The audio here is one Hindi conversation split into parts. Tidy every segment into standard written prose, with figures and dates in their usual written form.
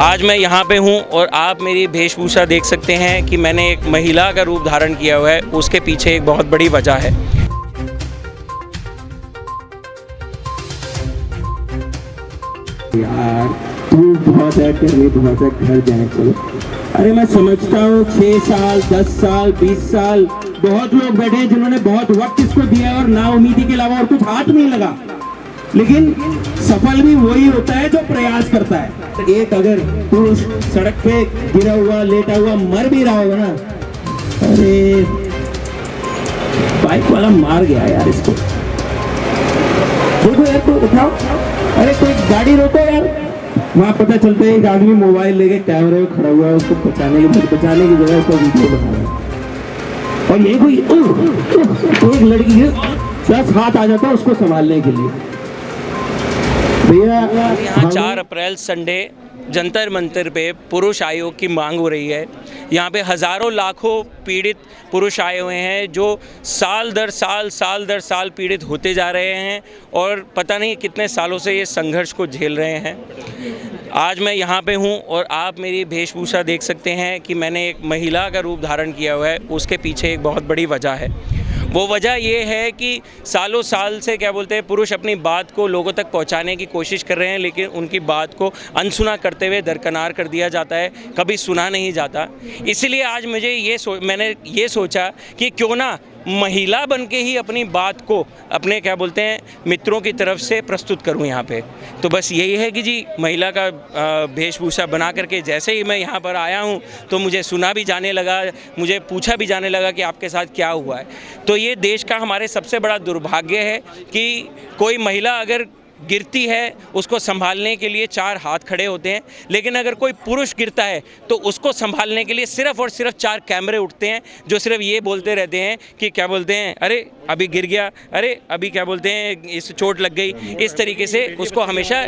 आज मैं यहाँ पे हूँ और आप मेरी वेशभूषा देख सकते हैं कि मैंने एक महिला का रूप धारण किया हुआ है। उसके पीछे एक बहुत बड़ी वजह है। यार तू बहुत है, बहुत है, घर जाए चलो। अरे मैं समझता हूँ 6 साल 10 साल 20 साल बहुत लोग बैठे हैं जिन्होंने बहुत वक्त इसको दिया और ना उम्मीदी के अलावा और कुछ हाथ नहीं लगा, लेकिन सफल भी वही होता है जो प्रयास करता है। एक अगर पुरुष सड़क पे गिरा हुआ लेटा हुआ मर भी रहा होगा ना, अरे बाइक वाला मार गया यार इसको, देखो यार को उठाओ, अरे कोई गाड़ी रोको यार। वहाँ पता चलता है एक आदमी मोबाइल लेके कैमरे में खड़ा हुआ है, उसको बचाने की जगह उसको वीडियो बना रहा है। और ये कोई एक लड़की है 10 हाथ आ जाता है उसको संभालने के लिए। यहाँ 4 अप्रैल संडे जंतर मंतर पे पुरुष आयोग की मांग हो रही है। यहाँ पे हज़ारों लाखों पीड़ित पुरुष आए हुए हैं जो साल दर साल पीड़ित होते जा रहे हैं और पता नहीं कितने सालों से ये संघर्ष को झेल रहे हैं। आज मैं यहाँ पे हूँ और आप मेरी वेशभूषा देख सकते हैं कि मैंने एक महिला का रूप धारण किया हुआ है। उसके पीछे एक बहुत बड़ी वजह है। वो वजह ये है कि सालों साल से क्या बोलते हैं, पुरुष अपनी बात को लोगों तक पहुंचाने की कोशिश कर रहे हैं, लेकिन उनकी बात को अनसुना करते हुए दरकिनार कर दिया जाता है, कभी सुना नहीं जाता। इसलिए आज मुझे मैंने ये सोचा कि क्यों ना महिला बन के ही अपनी बात को अपने क्या बोलते हैं मित्रों की तरफ से प्रस्तुत करूं यहाँ पे। तो बस यही है कि जी महिला का वेशभूषा बना करके जैसे ही मैं यहाँ पर आया हूँ तो मुझे सुना भी जाने लगा, मुझे पूछा भी जाने लगा कि आपके साथ क्या हुआ है। तो ये देश का हमारे सबसे बड़ा दुर्भाग्य है कि कोई महिला अगर गिरती है उसको संभालने के लिए 4 हाथ खड़े होते हैं, लेकिन अगर कोई पुरुष गिरता है तो उसको संभालने के लिए सिर्फ और सिर्फ 4 कैमरे उठते हैं जो सिर्फ ये बोलते रहते हैं कि क्या बोलते हैं, अरे अभी गिर गया, अरे अभी क्या बोलते हैं इस चोट लग गई। इस तरीके से उसको हमेशा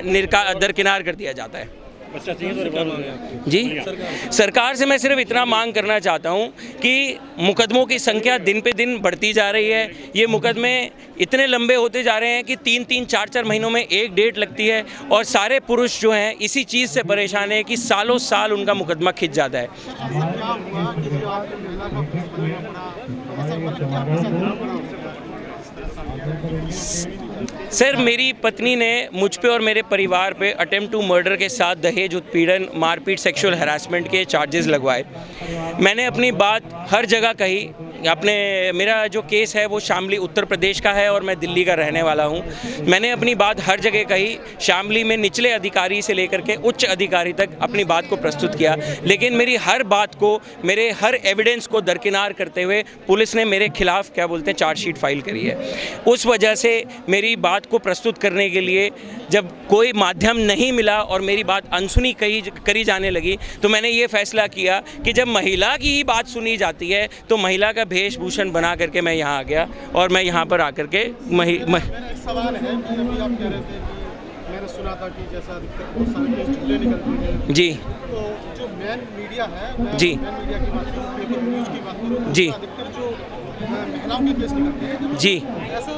दरकिनार कर दिया जाता है। जी सरकार से मैं सिर्फ इतना मांग करना चाहता हूं कि मुकदमों की संख्या दिन पे दिन बढ़ती जा रही है। ये मुकदमे इतने लंबे होते जा रहे हैं कि 3-3 4-4 महीनों में एक डेट लगती है और सारे पुरुष जो हैं इसी चीज़ से परेशान है कि सालों साल उनका मुकदमा खिंच जाता है। सर मेरी पत्नी ने मुझ पे और मेरे परिवार पे अटेम्प्ट टू मर्डर के साथ दहेज उत्पीड़न, मारपीट, सेक्सुअल हरासमेंट के चार्जेस लगवाए। मैंने अपनी बात हर जगह कही। मेरा जो केस है वो शामली उत्तर प्रदेश का है और मैं दिल्ली का रहने वाला हूँ। मैंने अपनी बात हर जगह कही। शामली में निचले अधिकारी से लेकर के उच्च अधिकारी तक अपनी बात को प्रस्तुत किया, लेकिन मेरी हर बात को, मेरे हर एविडेंस को दरकिनार करते हुए पुलिस ने मेरे खिलाफ क्या बोलते हैं चार्जशीट फाइल करी है। उस वजह से मेरी बात को प्रस्तुत करने के लिए जब कोई माध्यम नहीं मिला और मेरी बात अनसुनी करी जाने लगी तो मैंने ये फैसला किया कि जब महिला की ही बात सुनी जाती है तो महिला का वेशभूषण बना करके मैं यहाँ आ गया और मैं यहाँ पर आकर के सवाल है कि अभी आप कह रहे थे, मैंने सुना था कि जैसा बहुत सारे केस झूठे निकलते हैं। जी तो जो मेन मीडिया है, जी मेन मीडिया की बात करूँ, पेपर न्यूज़ की बात करूँ, जी अधिकतर जो महिलाओं के केस निकलते हैं, जी ऐसा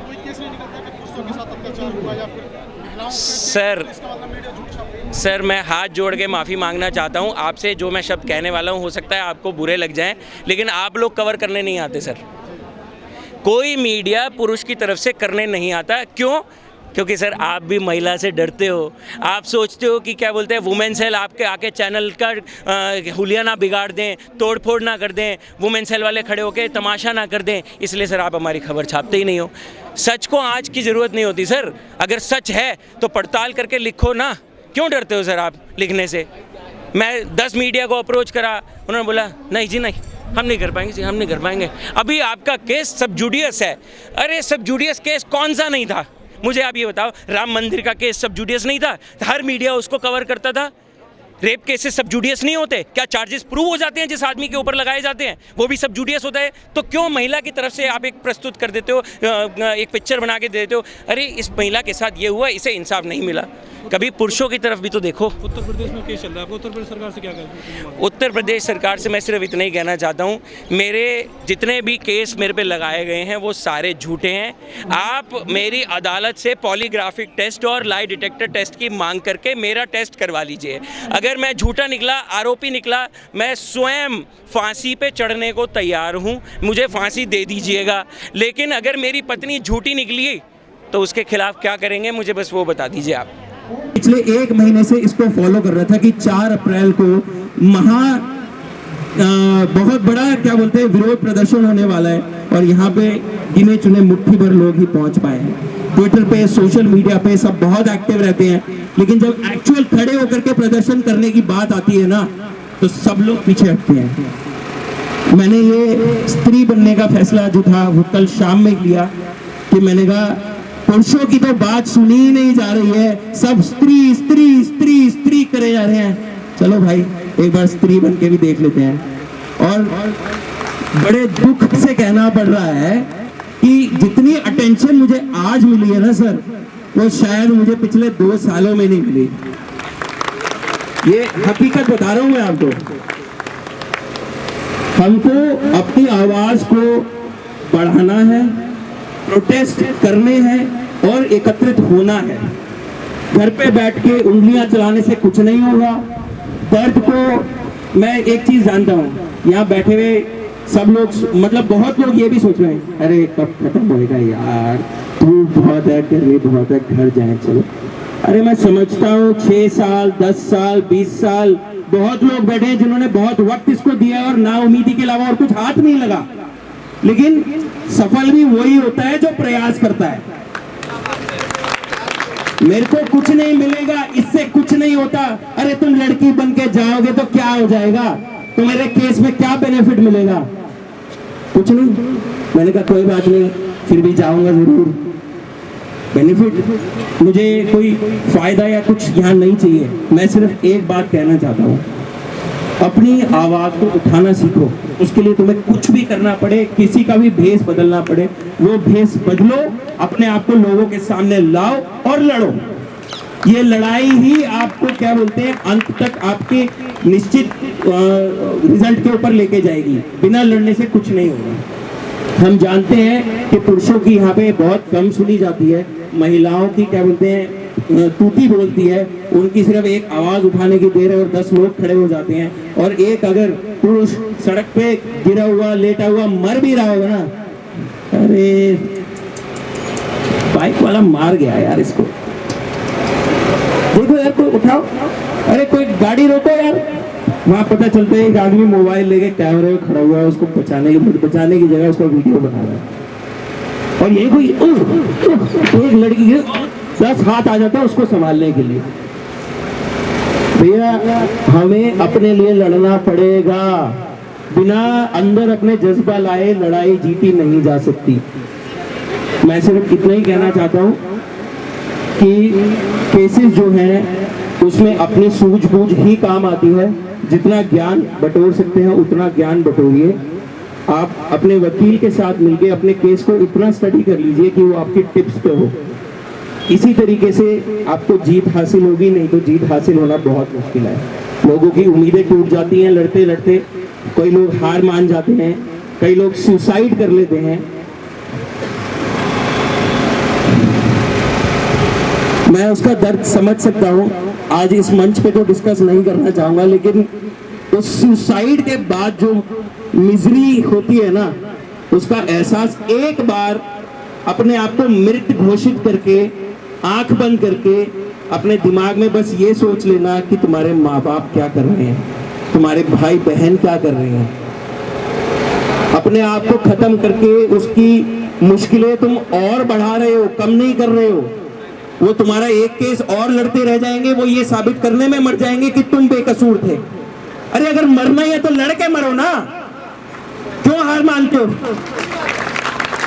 कोई केस नहीं निकलता कि पुरुषों के साथ अत्याचार हुआ या फिर महिलाओं सर इसका मतलब मीडिया झूठ छाप रही है। सर मैं हाथ जोड़ के माफ़ी मांगना चाहता हूँ आपसे। जो मैं शब्द कहने वाला हूँ हो सकता है आपको बुरे लग जाएं, लेकिन आप लोग कवर करने नहीं आते सर। कोई मीडिया पुरुष की तरफ से करने नहीं आता। क्यों? क्योंकि सर आप भी महिला से डरते हो। आप सोचते हो कि क्या बोलते हैं वुमेन सेल आपके आके चैनल का हुलिया ना बिगाड़ दें, तोड़ फोड़ ना कर दें, वुमेन सेल वाले खड़े होकर तमाशा ना कर दें, इसलिए सर आप हमारी खबर छापते ही नहीं हो। सच को आज की ज़रूरत नहीं होती सर। अगर सच है तो पड़ताल करके लिखो ना। क्यों डरते हो सर आप लिखने से? मैं 10 मीडिया को अप्रोच करा, उन्होंने बोला नहीं जी नहीं, हम नहीं कर पाएंगे जी, हम नहीं कर पाएंगे। अभी आपका केस सब जुडियस है। अरे सब जुडियस केस कौन सा नहीं था? मुझे आप ये बताओ, राम मंदिर का केस सब जुडियस नहीं था? हर मीडिया उसको कवर करता था। रेप केसेस सब जुडियस नहीं होते? क्या चार्जेस प्रूव हो जाते हैं जिस आदमी के ऊपर लगाए जाते हैं, वो भी सब जुडियस होता है? तो क्यों महिला की तरफ से आप एक प्रस्तुत कर देते हो, एक पिक्चर बना के दे देते हो, अरे इस महिला के साथ ये हुआ, इसे इंसाफ नहीं मिला? कभी पुरुषों की तरफ भी तो देखो। उत्तर प्रदेश में केस चल रहा है, आपको उत्तर प्रदेश सरकार से क्या कहना? उत्तर प्रदेश सरकार से मैं सिर्फ इतना ही कहना चाहता हूँ, मेरे जितने भी केस मेरे पे लगाए गए हैं वो सारे झूठे हैं। आप मेरी अदालत से पॉलीग्राफिक टेस्ट और लाई डिटेक्टर टेस्ट की मांग करके मेरा टेस्ट करवा लीजिए। अगर मैं झूठा निकला, आरोपी निकला, मैं स्वयं फांसी पे चढ़ने को तैयार हूँ, मुझे फांसी दे दीजिएगा। लेकिन अगर मेरी पत्नी झूठी निकली तो उसके खिलाफ क्या करेंगे, मुझे बस वो बता दीजिए आप। पिछले 1 महीने से इसको फॉलो कर रहा था कि 4 अप्रैल को बहुत बड़ा क्या बोलते हैं विरोध प्रदर्शन होने वाला है, और यहाँ पे गिने चुने मुट्ठी भर लोग ही पहुंच पाए हैं। ट्विटर पे, सोशल मीडिया पे सब बहुत एक्टिव रहते हैं, लेकिन जब एक्चुअल खड़े होकर के प्रदर्शन करने की बात आती है ना, तो सब लोग पीछे हटते हैं। मैंने ये स्त्री बनने का फैसला जो था वो कल शाम में लिया कि मैंने कहा पुरुषों की तो बात सुनी ही नहीं जा रही है, सब स्त्री स्त्री स्त्री स्त्री करे जा रहे हैं। चलो भाई, एक बार स्त्री बन के भी देख लेते हैं। और बड़े दुख से कहना पड़ रहा है कि जितनी अटेंशन मुझे आज मिली है ना सर, वो शायद मुझे पिछले 2 सालों में नहीं मिली। ये हकीकत बता रहा हूं मैं आपको। हमको अपनी आवाज को बढ़ाना है, प्रोटेस्ट करने हैं और एकत्रित होना है। घर पे बैठ के उंगलियां चलाने से कुछ नहीं होगा। दर्द को मैं एक चीज जानता हूँ, यहाँ बैठे हुए सब लोग, मतलब बहुत लोग ये भी सोच रहे हैं, अरे कब खत्म होएगा यार, धूप बहुत है, गर्मी बहुत है, घर जाए चलो। अरे मैं समझता हूँ 6 साल 10 साल 20 साल बहुत लोग बैठे हैं जिन्होंने बहुत वक्त इसको दिया और ना उम्मीदी के अलावा और कुछ हाथ नहीं लगा, लेकिन सफल भी वही होता है जो प्रयास करता है। मेरे को कुछ नहीं मिलेगा, इससे कुछ नहीं होता। अरे तुम लड़की बन के जाओगे तो क्या हो जाएगा, तुम्हारे केस में क्या बेनिफिट मिलेगा? कुछ नहीं। मैंने कहा कोई बात नहीं, फिर भी जाऊंगा जरूर। बेनिफिट मुझे कोई फायदा या कुछ यहाँ नहीं चाहिए। मैं सिर्फ एक बात कहना चाहता हूँ, अपनी आवाज को उठाना सीखो। उसके लिए तुम्हें कुछ भी करना पड़े, किसी का भी भेष बदलना पड़े, वो भेष बदलो, अपने आप को लोगों के सामने लाओ और लड़ो। ये लड़ाई ही आपको क्या बोलते हैं, अंत तक आपके निश्चित रिजल्ट के ऊपर लेके जाएगी। बिना लड़ने से कुछ नहीं होगा। हम जानते हैं कि पुरुषों की यहाँ पे बहुत कम सुनी जाती है, महिलाओं की क्या बोलते हैं तूती बोलती है। उनकी सिर्फ एक आवाज उठाने की देर है और 10 लोग खड़े हो जाते हैं। और एक अगर पुरुष सड़क पे गिरा हुआ, लेटा हुआ, मर भी रहा होगा ना, अरे बाइक वाला मार गया यार इसको, देखो यार कोई उठाओ, अरे कोई गाड़ी रोको यार। वहां पता चलता है एक आदमी मोबाइल लेके कैमरे में खड़ा हुआ है, उसको बचाने की जगह उसको वीडियो बना रहा है। और यही कोई एक लड़की 10 हाथ आ जाता है उसको संभालने के लिए। भैया हमें अपने लिए लड़ना पड़ेगा, बिना अंदर अपने जज्बा लाए लड़ाई जीती नहीं जा सकती। मैं सिर्फ इतना ही कहना चाहता हूँ कि केसेस जो हैं उसमें अपनी सूझबूझ ही काम आती है। जितना ज्ञान बटोर सकते हैं उतना ज्ञान बटोरिए। आप अपने वकील के साथ मिलकर अपने केस को इतना स्टडी कर लीजिए कि वो आपकी टिप्स पे हो। इसी तरीके से आपको जीत हासिल होगी, नहीं तो जीत हासिल होना बहुत मुश्किल है। लोगों की उम्मीदें टूट जाती हैं लड़ते लड़ते, कई लोग हार मान जाते हैं, कई लोग सुसाइड कर लेते हैं। मैं उसका दर्द समझ सकता हूँ, आज इस मंच पे तो डिस्कस नहीं करना चाहूंगा, लेकिन उस सुसाइड के बाद जो मिजरी होती है ना, उसका एहसास एक बार अपने आप को मृत घोषित करके, आंख बंद करके, अपने दिमाग में बस ये सोच लेना कि तुम्हारे माँ बाप क्या कर रहे हैं, तुम्हारे भाई बहन क्या कर रहे हैं। अपने आप को खत्म करके उसकी मुश्किलें तुम और बढ़ा रहे हो, कम नहीं कर रहे हो। वो तुम्हारा एक केस और लड़ते रह जाएंगे, वो ये साबित करने में मर जाएंगे कि तुम बेकसूर थे। अरे अगर मरना ही है तो लड़के मरो ना, क्यों हार मानते हो?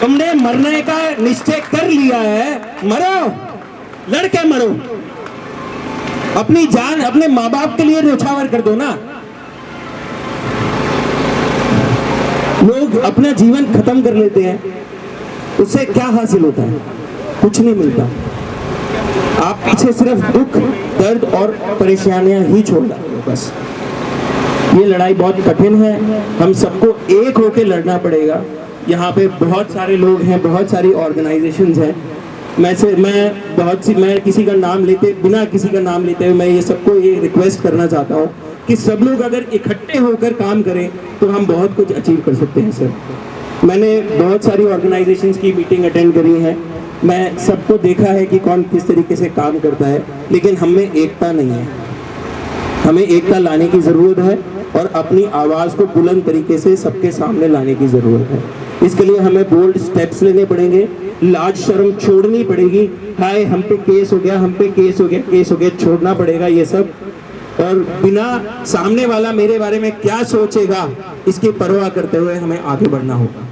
तुमने मरने का निश्चय कर लिया है, मरो, लड़के मरो। अपनी जान अपने माँ बाप के लिए न्यौछावर कर दो ना। लोग अपना जीवन खत्म कर लेते हैं, उससे क्या हासिल होता है? कुछ नहीं मिलता। आप पीछे सिर्फ दुख, दर्द और परेशानियां ही छोड़ जाते हो बस। ये लड़ाई बहुत कठिन है, हम सबको एक होकर लड़ना पड़ेगा। यहाँ पे बहुत सारे लोग हैं, बहुत सारी ऑर्गेनाइजेशंस हैं। मैं किसी का नाम बिना किसी का नाम लेते हुए मैं ये सबको ये रिक्वेस्ट करना चाहता हूँ कि सब लोग अगर इकट्ठे होकर काम करें तो हम बहुत कुछ अचीव कर सकते हैं सर। मैंने बहुत सारी ऑर्गेनाइजेशंस की मीटिंग अटेंड करी है, मैं सबको देखा है कि कौन किस तरीके से काम करता है, लेकिन हम में एकता नहीं है। हमें एकता लाने की ज़रूरत है और अपनी आवाज़ को बुलंद तरीके से सबके सामने लाने की ज़रूरत है। इसके लिए हमें बोल्ड स्टेप्स लेने पड़ेंगे, लाज शर्म छोड़नी पड़ेगी। हाय हम पे केस हो गया, हम पे केस हो गया, छोड़ना पड़ेगा ये सब। और बिना सामने वाला मेरे बारे में क्या सोचेगा इसकी परवाह करते हुए हमें आगे बढ़ना होगा।